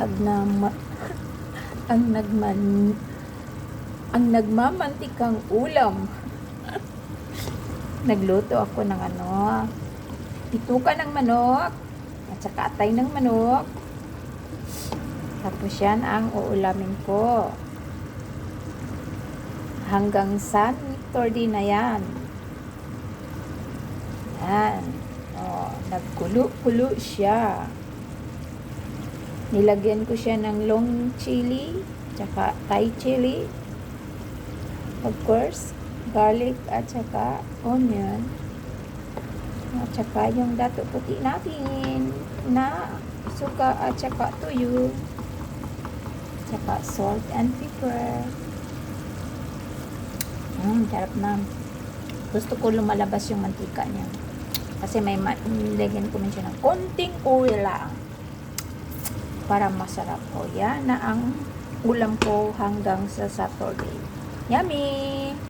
Agnama, ang nagman ang nagmamantikang ulam. Nagluto ako ng bituka ng manok at saka atay ng manok. Tapos yan ang uulamin ko. Hanggang sa Victor na yan. Yan. O, nagkulo-kulo siya. Nilagyan ko siya ng long chili, tsaka Thai chili. Of course, garlic at saka onion. At saka yung dato puti natin na suka at saka tuyo. Tsaka salt and pepper. Sarap na. Gusto ko lumalabas yung mantika niya. Kasi may nilagyan ko siya ng konting oil lang. Para masarap po. Yan na ang ulam ko hanggang sa Saturday. Yummy!